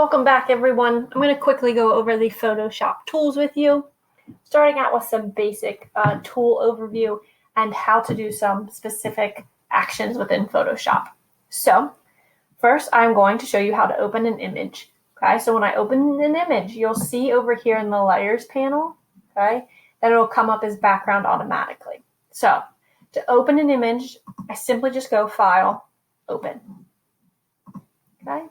Welcome back, everyone. I'm going to quickly go over the Photoshop tools with you, starting out with some basic tool overview and how to do some specific actions within Photoshop. So first, I'm going to show you how to open an image. Okay, so when I open an image, you'll see over here in the layers panel, okay, that it'll come up as background automatically. So to open an image, I simply just go File, Open. Okay.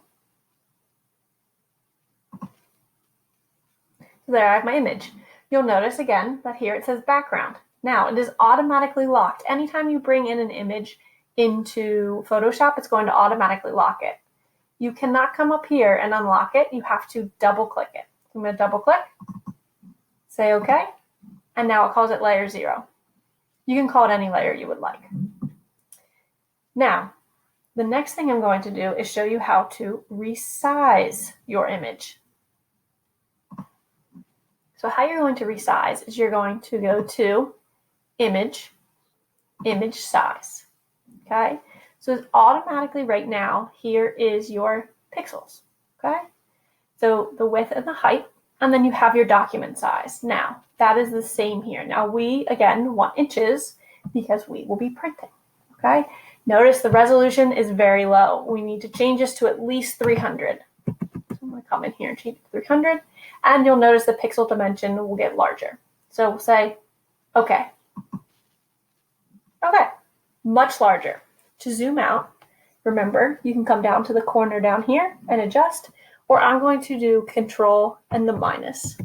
There I have my image. You'll notice again that here it says background. Now it is automatically locked. Anytime you bring in an image into Photoshop, it's going to automatically lock it. You cannot come up here and unlock it. You have to double click it. So I'm going to double click, say OK, and now it calls it layer 0. You can call it any layer you would like. Now, the next thing I'm going to do is show you how to resize your image. So how you're going to resize is you're going to go to Image, Image Size. Okay, so it's automatically right now, here is your pixels. Okay, so the width and the height, and then you have your document size. Now, that is the same here. Now we, again, want inches because we will be printing. Okay, notice the resolution is very low. We need to change this to at least 300. So I'm going to come in here and change it to 300. And you'll notice the pixel dimension will get larger. So we'll say, okay. Okay, much larger. To zoom out, remember, you can come down to the corner down here and adjust, or I'm going to do Control and the minus.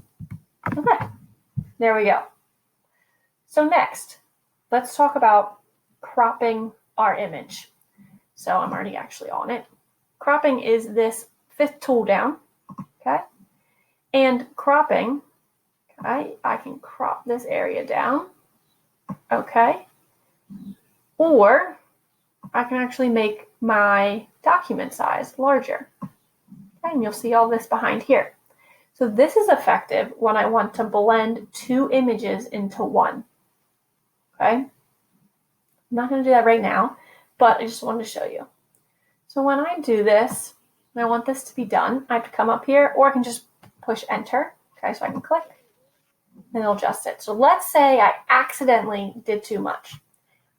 Okay, there we go. So next, let's talk about cropping our image. So I'm already actually on it. Cropping is this 5th tool down, okay? And cropping, okay, I can crop this area down, okay? Or I can actually make my document size larger. Okay, and you'll see all this behind here. So this is effective when I want to blend 2 images into one, okay? I'm not going to do that right now, but I just wanted to show you. So when I do this, and I want this to be done, I have to come up here, or I can just push enter, okay, so I can click, and it'll adjust it. So let's say I accidentally did too much.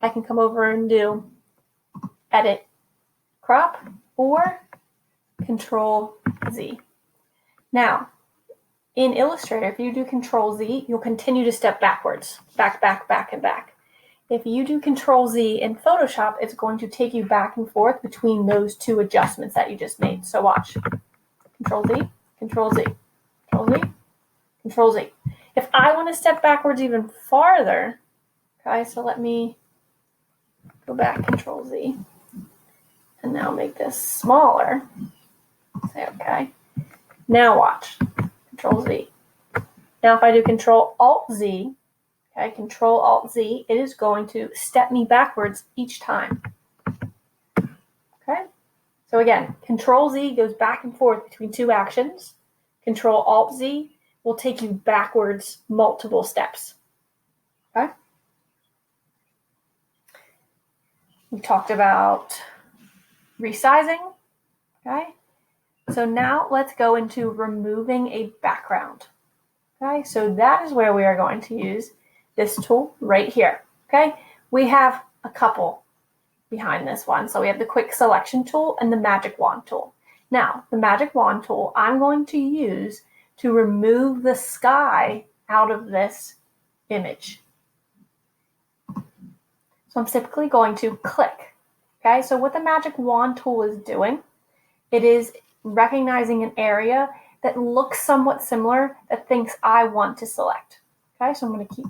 I can come over and do Edit, Crop, or Control Z. Now, in Illustrator, if you do Control Z, you'll continue to step backwards, back, and back. If you do Control Z in Photoshop, it's going to take you back and forth between those 2 adjustments that you just made. So watch, Control Z, Control Z. Control Z, Control Z. If I want to step backwards even farther, okay, so let me go back, Control Z, and now make this smaller. Say okay. Now watch, Control Z. Now if I do Control Alt Z, okay, Control Alt Z, it is going to step me backwards each time. Okay, so again, Control Z goes back and forth between 2 actions. Control Alt Z will take you backwards multiple steps. Okay? We talked about resizing. Okay? So now let's go into removing a background. Okay? So that is where we are going to use this tool right here. Okay? We have a couple behind this one. So we have the Quick Selection tool and the Magic Wand tool. Now, the Magic Wand tool I'm going to use to remove the sky out of this image. So I'm simply going to click. Okay, so what the Magic Wand tool is doing, it is recognizing an area that looks somewhat similar that thinks I want to select. Okay, so I'm going to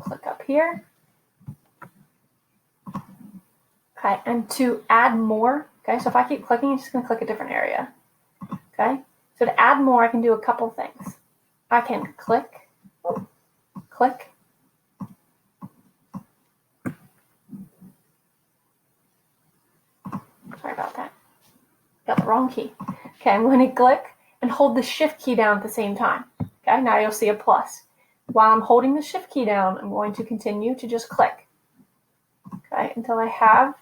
click up here. Okay, and to add more, okay, so if I keep clicking, it's just going to click a different area. Okay, so to add more, I can do a couple things. I can click, click. Sorry about that. Got the wrong key. Okay, I'm going to click and hold the Shift key down at the same time. Okay, now you'll see a plus. While I'm holding the Shift key down, I'm going to continue to just click. Okay, until I have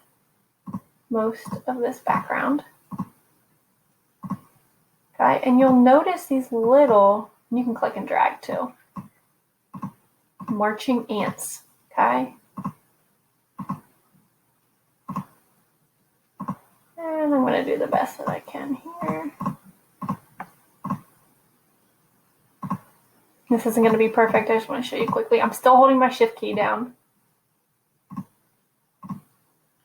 most of this background. Okay, and you'll notice these little, you can click and drag too, marching ants, okay? And I'm going to do the best that I can here. This isn't going to be perfect. I just want to show you quickly. I'm still holding my shift key down.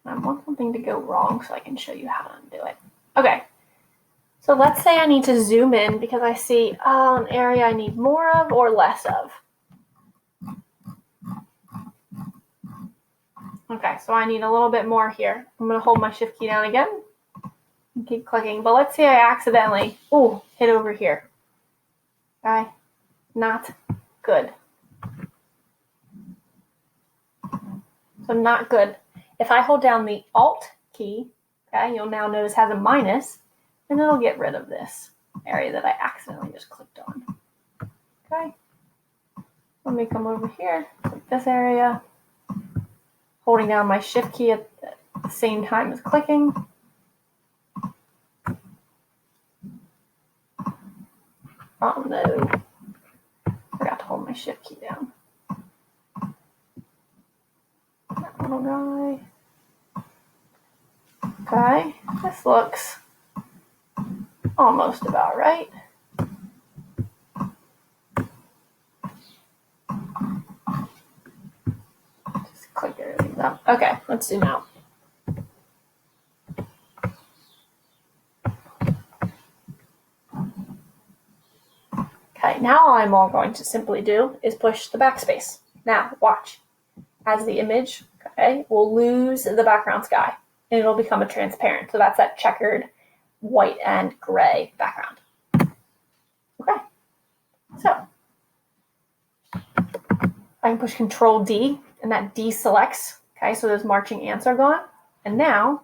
I want something to go wrong so I can show you how to undo it. Okay. So let's say I need to zoom in because I see an area I need more of or less of. Okay, so I need a little bit more here. I'm going to hold my shift key down again and keep clicking. But let's say I accidentally, hit over here. Okay, not good. So not good. If I hold down the Alt key, okay, you'll now notice it has a minus, and it'll get rid of this area that I accidentally just clicked on. Okay, let me come over here, click this area, holding down my shift key at the same time as clicking. Oh no, forgot to hold my shift key down. That little guy. Okay, this looks almost about right. Just click everything up. Okay, let's zoom out. Okay, now all I'm going to simply do is push the backspace. Now, watch. As the image, okay, will lose the background sky, and it'll become a transparent. So that's that checkered white and gray background. Okay, so I can push Control D, and that deselects. Okay, so those marching ants are gone. And now,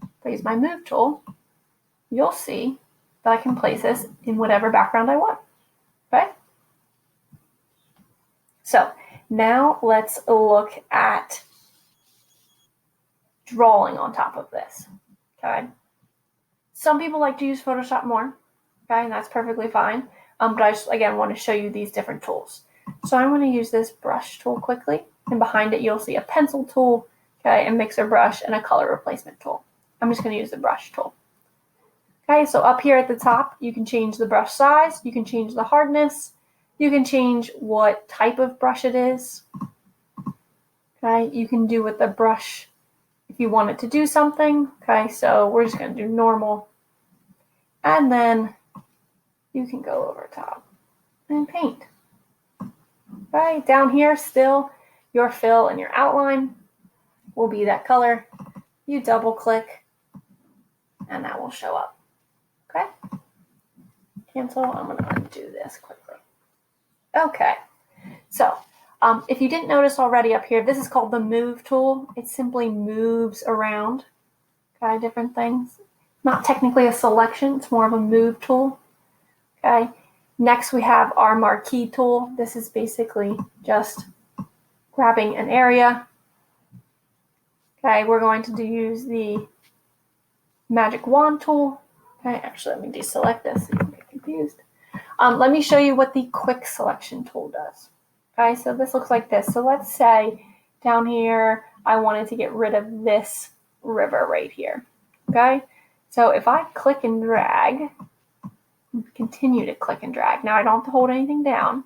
if I use my Move tool, you'll see that I can place this in whatever background I want. Okay? So now let's look at drawing on top of this. Okay? Some people like to use Photoshop more. Okay, and that's perfectly fine. But I just, again, want to show you these different tools. So I'm going to use this brush tool quickly. And behind it, you'll see a pencil tool, okay, a mixer brush, and a color replacement tool. I'm just going to use the brush tool. Okay, so up here at the top, you can change the brush size, you can change the hardness, you can change what type of brush it is. Okay, you can do with the brush if you want it to do something. Okay, so we're just going to do normal. And then you can go over top and paint. Okay, down here still, your fill and your outline will be that color. You double click and that will show up. Okay, cancel. I'm going to undo this quickly. Okay, so if you didn't notice already up here, this is called the Move tool. It simply moves around, okay, different things. Not technically a selection, it's more of a move tool. Okay, next we have our Marquee tool. This is basically just grabbing an area. Okay, we're going to use the Magic Wand tool. Okay, actually, let me deselect this so you don't get confused. Let me show you what the Quick Selection tool does. Okay, so this looks like this. So let's say down here, I wanted to get rid of this river right here. Okay, so if I click and drag, continue to click and drag. Now I don't have to hold anything down.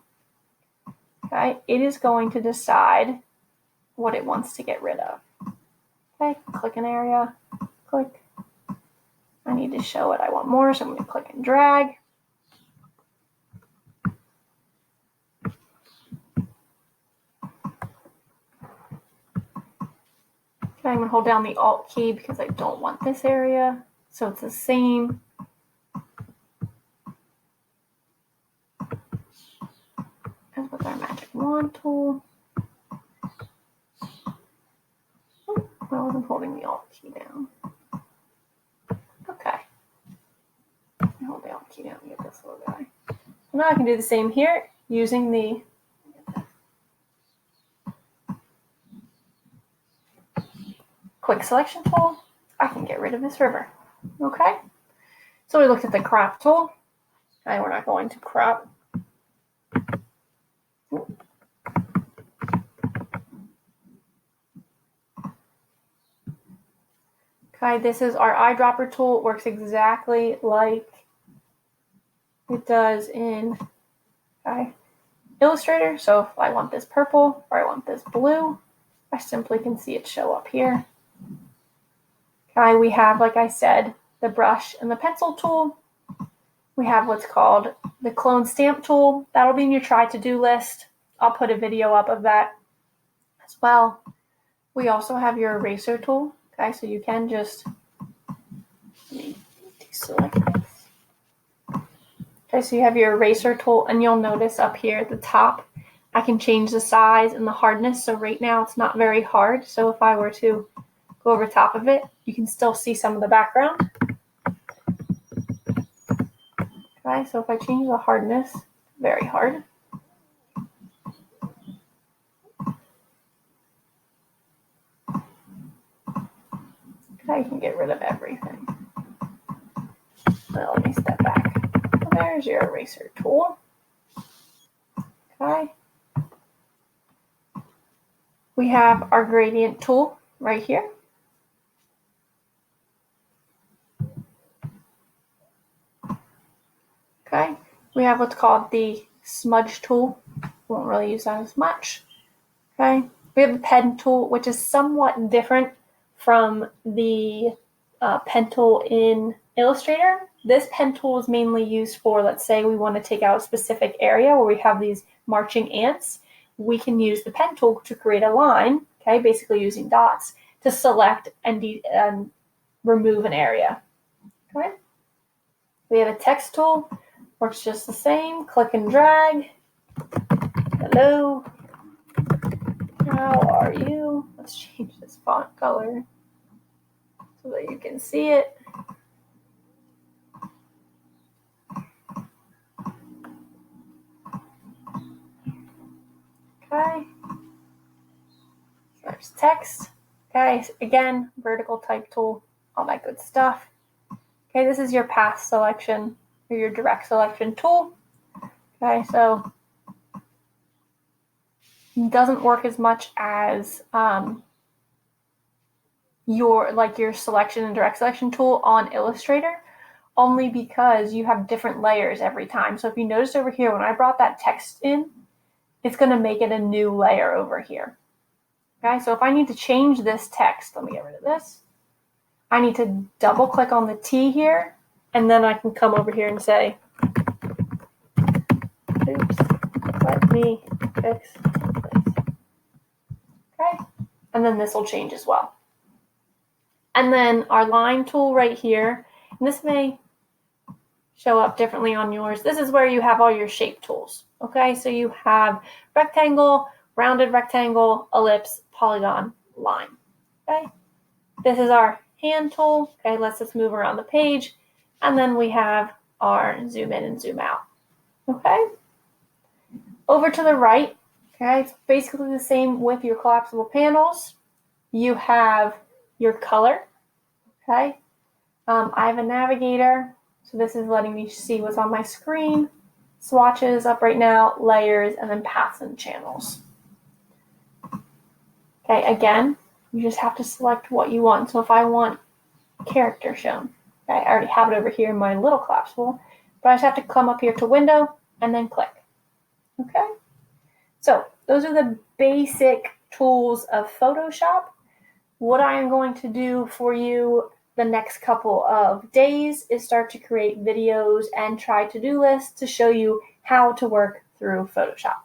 Okay, it is going to decide what it wants to get rid of. Okay, click an area, click. I need to show what I want more, so I'm going to click and drag. Okay, I'm going to hold down the Alt key because I don't want this area. So it's the same. As with our Magic Wand tool. Oh, I wasn't holding the Alt key down. Okay. Hold the Alt key down and get this little guy. So now I can do the same here using the Quick Selection tool. I can get rid of this river. Okay. So we looked at the Crop tool. Okay, we're not going to crop. Okay, this is our eyedropper tool. It works exactly like it does in Illustrator. So if I want this purple or I want this blue, I simply can see it show up here. Okay, we have, like I said, the brush and the pencil tool. We have what's called the clone stamp tool. That'll be in your try to-do list. I'll put a video up of that as well. We also have your eraser tool. Okay, so you can just deselect this. Okay, so you have your eraser tool, and you'll notice up here at the top, I can change the size and the hardness. So right now it's not very hard. So if I were to go over top of it, you can still see some of the background. Okay, so if I change the hardness, very hard. Okay, you can get rid of everything. Well, let me step back. There's your eraser tool. Okay. We have our gradient tool right here. Okay. We have what's called the smudge tool. Won't really use that as much. Okay. We have the pen tool, which is somewhat different from the pen tool in Illustrator. This pen tool is mainly used for, let's say we want to take out a specific area where we have these marching ants. We can use the pen tool to create a line, okay, basically using dots, to select and remove an area. Okay. We have a text tool, works just the same. Click and drag. Hello. How are you? Let's change this font color so that you can see it. Okay. There's text. Okay, again, vertical type tool, all that good stuff. Okay, this is your path selection or your direct selection tool. Okay, so it doesn't work as much as your selection and direct selection tool on Illustrator, only because you have different layers every time. So if you notice over here, when I brought that text in, it's going to make it a new layer over here. Okay, so if I need to change this text, let me get rid of this. I need to double click on the T here, and then I can come over here and say, oops, let me fix this. Okay, and then this will change as well. And then our line tool right here, and this may show up differently on yours. This is where you have all your shape tools. Okay, so you have rectangle, rounded rectangle, ellipse, polygon, line. Okay, this is our hand tool. Okay, lets us move around the page. And then we have our zoom in and zoom out. Okay, over to the right. Okay, it's basically the same with your collapsible panels. You have your color. Okay, I have a navigator. So this is letting me see what's on my screen. Swatches up right now, layers, and then paths and channels. Okay, again, you just have to select what you want. So if I want character shown, okay, I already have it over here in my little collapsible, but I just have to come up here to window and then click. Okay, so those are the basic tools of Photoshop. What I am going to do for you the next couple of days is start to create videos and try to-do lists to show you how to work through Photoshop.